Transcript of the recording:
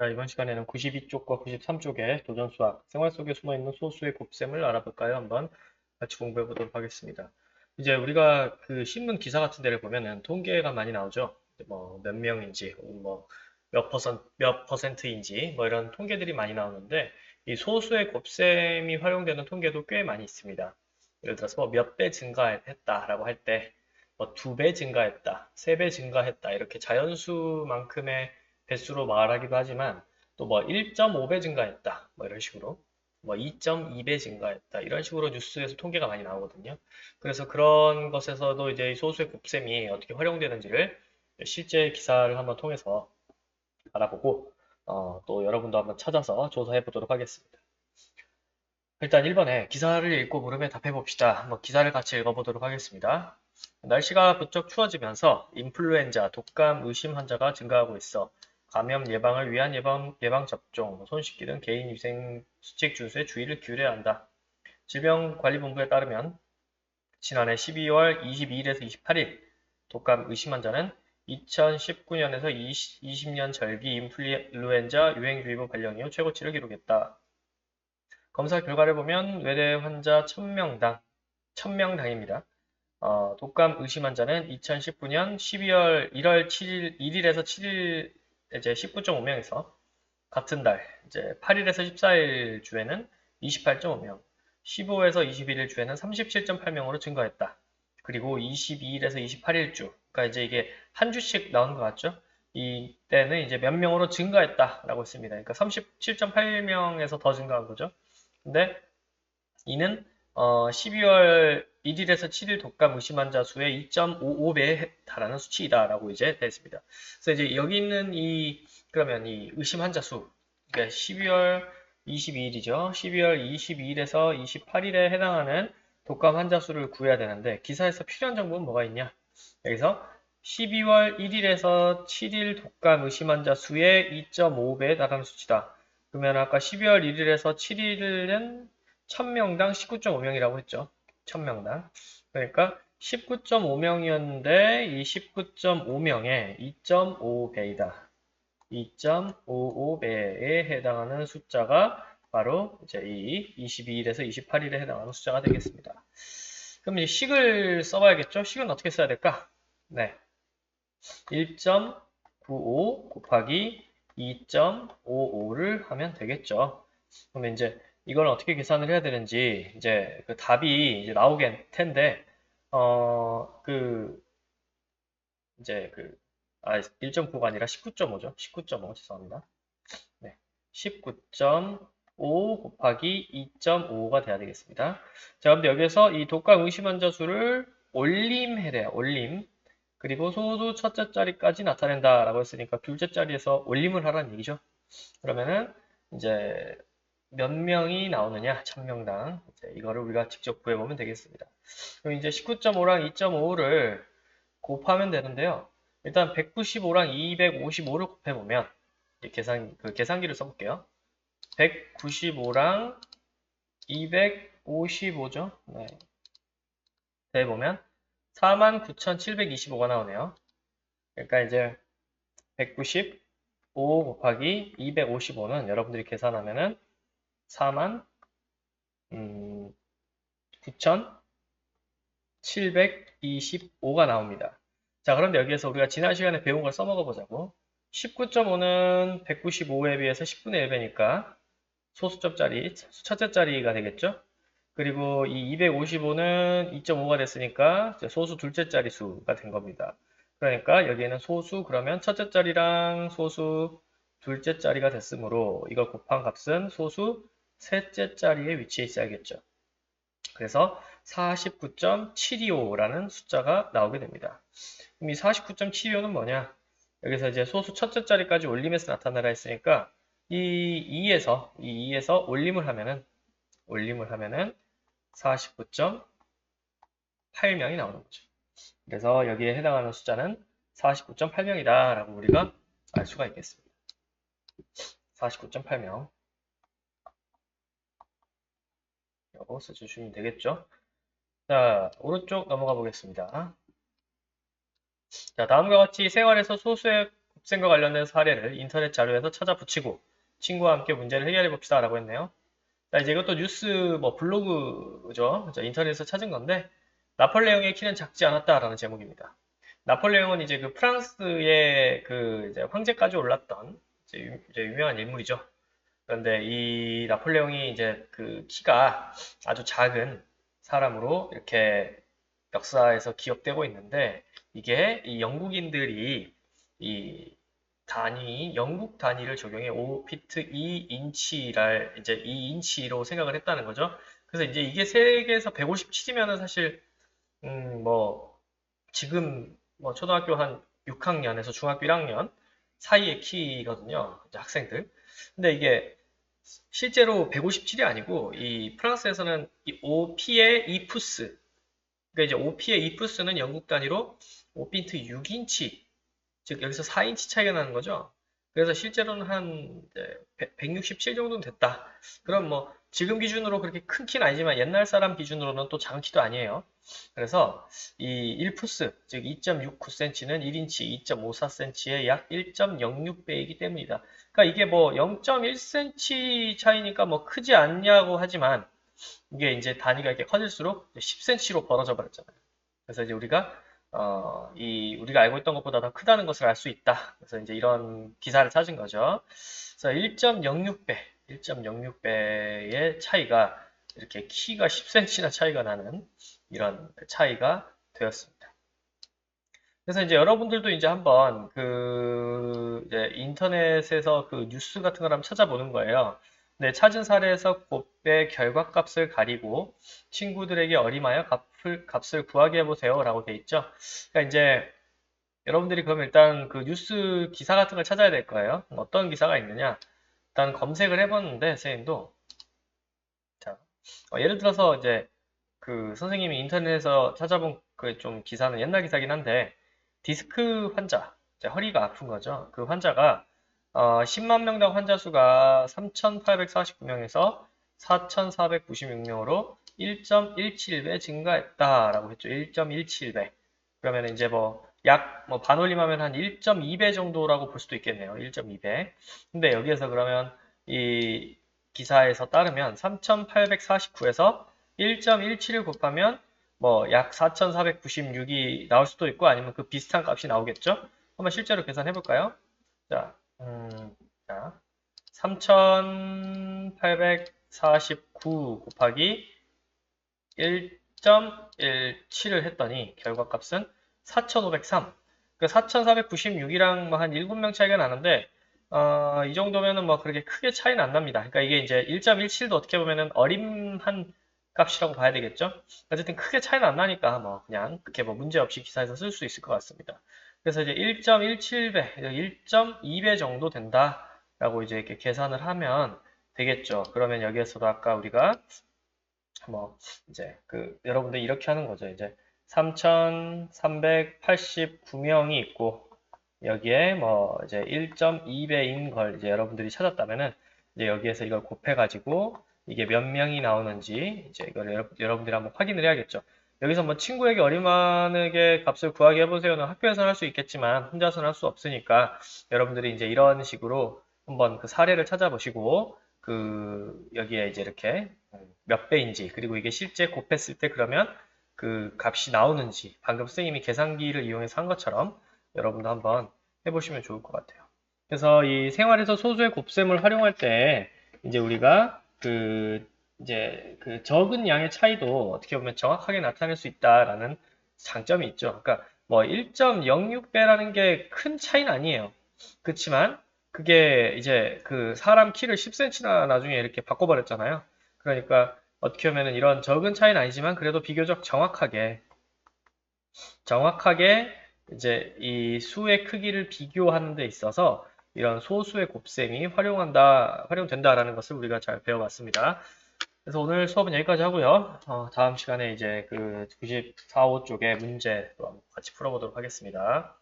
자, 이번 시간에는 92쪽과 93쪽의 도전 수학, 생활 속에 숨어 있는 소수의 곱셈을 알아볼까요? 한번 같이 공부해 보도록 하겠습니다. 이제 우리가 그 신문 기사 같은 데를 보면은 통계가 많이 나오죠. 뭐 몇 명인지, 뭐 몇 퍼센트인지, 뭐 이런 통계들이 많이 나오는데, 이 소수의 곱셈이 활용되는 통계도 꽤 많이 있습니다. 예를 들어서 뭐 몇 배 증가했다라고 할 때, 뭐 두 배 증가했다, 세 배 증가했다, 이렇게 자연수만큼의 배수로 말하기도 하지만 또 뭐 1.5배 증가했다 뭐 이런 식으로 뭐 2.2배 증가했다 이런 식으로 뉴스에서 통계가 많이 나오거든요. 그래서 그런 것에서도 이제 이 소수의 곱셈이 어떻게 활용되는지를 실제 기사를 한번 통해서 알아보고 또 여러분도 한번 찾아서 조사해 보도록 하겠습니다. 일단 1번에 기사를 읽고 물음에 답해 봅시다. 한번 기사를 같이 읽어보도록 하겠습니다. 날씨가 부쩍 추워지면서 인플루엔자, 독감 의심 환자가 증가하고 있어 감염 예방을 위한 예방접종, 손 씻기 등 개인위생 수칙 준수에 주의를 기울여야 한다. 질병관리본부에 따르면 지난해 12월 22일에서 28일 독감 의심 환자는 2019년에서 20년 절기 인플루엔자 유행주의보 발령 이후 최고치를 기록했다. 검사 결과를 보면 외래 환자 1000명당입니다. 독감 의심 환자는 2019년 12월 1월 7일, 1일에서 7일 이제 19.5명에서 같은 달 이제 8일에서 14일 주에는 28.5명, 15에서 21일 주에는 37.8명으로 증가했다. 그리고 22일에서 28일 주, 그러니까 이제 이게 한 주씩 나오는 것 같죠? 이때는 이제 몇 명으로 증가했다라고 했습니다. 그러니까 37.8명에서 더 증가한 거죠. 근데 이는 12월 1일에서 7일 독감 의심 환자 수의 2.55배에 달하는 수치이다라고 이제 됐습니다. 그래서 이제 여기 있는 그러면 이 의심 환자 수, 그러니까 12월 22일이죠. 12월 22일에서 28일에 해당하는 독감 환자 수를 구해야 되는데 기사에서 필요한 정보는 뭐가 있냐? 여기서 12월 1일에서 7일 독감 의심 환자 수의 2.5배에 달하는 수치다. 그러면 아까 12월 1일에서 7일은 1000명당 19.5명이라고 했죠. 1000명당. 그러니까 19.5명이었는데 이 19.5명의 2.5배이다. 2.55배에 해당하는 숫자가 바로 이제 이 22일에서 28일에 해당하는 숫자가 되겠습니다. 그럼 이 식을 써봐야겠죠? 식은 어떻게 써야 될까? 네. 1.95 곱하기 2.55를 하면 되겠죠. 그러면 이제 이걸 어떻게 계산을 해야 되는지 이제 그 답이 이제 나오게 텐데 이제 1.9가 아니라 19.5죠. 19.5 죄송합니다. 네. 19.5 곱하기 2.5가 돼야 되겠습니다. 자, 근데 여기서 이 독감 의심 환자 수를 올림해야 돼요. 올림. 그리고 소수 첫째 자리까지 나타낸다라고 했으니까 둘째 자리에서 올림을 하라는 얘기죠. 그러면은 이제 몇 명이 나오느냐? 1000명당. 이거를 우리가 직접 구해보면 되겠습니다. 그럼 이제 19.5랑 2.5를 곱하면 되는데요. 일단 195랑 255를 곱해보면 계산기를 써볼게요. 195랑 255죠. 네. 해보면 49,725가 나오네요. 그러니까 이제 195 곱하기 255는 여러분들이 계산하면은 4만 9,725가 나옵니다. 자, 그런데 여기에서 우리가 지난 시간에 배운 걸 써먹어 보자고. 19.5는 195에 비해서 10분의 1배니까 소수점짜리, 첫째 자리가 되겠죠? 그리고 이 255는 2.5가 됐으니까 소수 둘째 자리 수가 된 겁니다. 그러니까 여기에는 소수 그러면 첫째 자리랑 소수 둘째 자리가 됐으므로 이걸 곱한 값은 소수 셋째 자리에 위치해 있어야겠죠. 그래서 49.725라는 숫자가 나오게 됩니다. 그럼 이 49.725는 뭐냐? 여기서 이제 소수 첫째 자리까지 올림해서 나타나라 했으니까 이 2에서 올림을 하면은 49.8명이 나오는 거죠. 그래서 여기에 해당하는 숫자는 49.8명이다 라고 우리가 알 수가 있겠습니다. 49.8명 라고 써주시면 되겠죠. 자, 오른쪽 넘어가 보겠습니다. 자, 다음과 같이 생활에서 소수의 곱셈과 관련된 사례를 인터넷 자료에서 찾아 붙이고 친구와 함께 문제를 해결해 봅시다 라고 했네요. 자, 이제 이것도 뉴스 뭐 블로그죠. 자, 인터넷에서 찾은 건데 나폴레옹의 키는 작지 않았다라는 제목입니다. 나폴레옹은 이제 그 프랑스의 그 이제 황제까지 올랐던 이제 유명한 인물이죠. 그런데 이 나폴레옹이 이제 그 키가 아주 작은 사람으로 이렇게 역사에서 기억되고 있는데 이게 이 영국인들이 이 영국 단위를 적용해 5피트 2인치를 이제 2인치로 생각을 했다는 거죠. 그래서 이제 이게 세계에서 157이면은 사실 뭐 지금 뭐 초등학교 한 6학년에서 중학교 1학년 사이의 키거든요. 이제 학생들. 근데 이게 실제로 157이 아니고 이 프랑스에서는 이 5P의 2푸스 그러니까 이제 5P의 2푸스는 영국 단위로 5피트 6인치 즉 여기서 4인치 차이가 나는 거죠. 그래서 실제로는 한 167 정도는 됐다. 그럼 뭐 지금 기준으로 그렇게 큰 키는 아니지만 옛날 사람 기준으로는 또 작은 키도 아니에요. 그래서 이 1푸스 즉 2.69cm는 1인치 2.54cm의 약 1.06배이기 때문이다. 그러니까 이게 뭐 0.1cm 차이니까 뭐 크지 않냐고 하지만 이게 이제 단위가 이렇게 커질수록 10cm로 벌어져 버렸잖아요. 그래서 이제 우리가 알고 있던 것보다 더 크다는 것을 알 수 있다. 그래서 이제 이런 기사를 찾은 거죠. 그래서 1.06배, 1.06배의 차이가 이렇게 키가 10cm나 차이가 나는 이런 차이가 되었습니다. 그래서 이제 여러분들도 이제 한번 이제 인터넷에서 그 뉴스 같은 걸 한번 찾아보는 거예요. 네, 찾은 사례에서 곱배 결과값을 가리고 친구들에게 어림하여 값을 구하게 해보세요 라고 돼 있죠. 그러니까 이제 여러분들이 그러면 일단 그 뉴스 기사 같은 걸 찾아야 될 거예요. 어떤 기사가 있느냐. 일단 검색을 해봤는데 선생님도 자, 예를 들어서 이제 그 선생님이 인터넷에서 찾아본 그 좀 기사는 옛날 기사긴 한데 디스크 환자, 이제 허리가 아픈 거죠. 그 환자가 10만 명당 환자 수가 3,849명에서 4,496명으로 1.17배 증가했다라고 했죠. 1.17배. 그러면 이제 뭐 반올림하면 한 1.2배 정도라고 볼 수도 있겠네요. 1.2배. 근데 여기에서 그러면 이 기사에서 따르면 3,849에서 1.17을 곱하면 뭐 약 4,496이 나올 수도 있고 아니면 그 비슷한 값이 나오겠죠? 한번 실제로 계산해 볼까요? 자, 자, 3,849 곱하기 1.17을 했더니 결과값은 4,503. 그 4,496이랑 뭐 한 7명 차이가 나는데 이 정도면은 뭐 그렇게 크게 차이는 안 납니다. 그러니까 이게 이제 1.17도 어떻게 보면은 어림한 값이라고 봐야 되겠죠? 어쨌든 크게 차이는 안 나니까 뭐 그냥 그렇게 뭐 문제 없이 기사에서 쓸 수 있을 것 같습니다. 그래서 이제 1.17배, 1.2배 정도 된다라고 이제 이렇게 계산을 하면 되겠죠. 그러면 여기에서도 아까 우리가 뭐 이제 여러분들 이렇게 하는 거죠. 이제 3,389명이 있고 여기에 뭐 이제 1.2배인 걸 이제 여러분들이 찾았다면은 이제 여기에서 이걸 곱해가지고 이게 몇 명이 나오는지 이제 이걸 여러분들이 한번 확인을 해야겠죠. 여기서 뭐 친구에게 어림하게 값을 구하게 해보세요는 학교에서는 할 수 있겠지만 혼자서는 할 수 없으니까 여러분들이 이제 이런 식으로 한번 그 사례를 찾아보시고 여기에 이제 이렇게 몇 배인지 그리고 이게 실제 곱했을 때 그러면 그 값이 나오는지 방금 선생님이 계산기를 이용해서 한 것처럼 여러분도 한번 해보시면 좋을 것 같아요. 그래서 이 생활에서 소수의 곱셈을 활용할 때 이제 우리가 이제 적은 양의 차이도 어떻게 보면 정확하게 나타낼 수 있다라는 장점이 있죠. 그러니까 뭐 1.06배라는 게 큰 차이는 아니에요. 그렇지만 그게 이제 사람 키를 10cm나 나중에 이렇게 바꿔버렸잖아요. 그러니까 어떻게 보면 이런 적은 차이는 아니지만 그래도 비교적 정확하게 이제 이 수의 크기를 비교하는 데 있어서 이런 소수의 곱셈이 활용된다라는 것을 우리가 잘 배워봤습니다. 그래서 오늘 수업은 여기까지 하고요. 다음 시간에 이제 94, 5쪽의 문제 또 같이 풀어보도록 하겠습니다.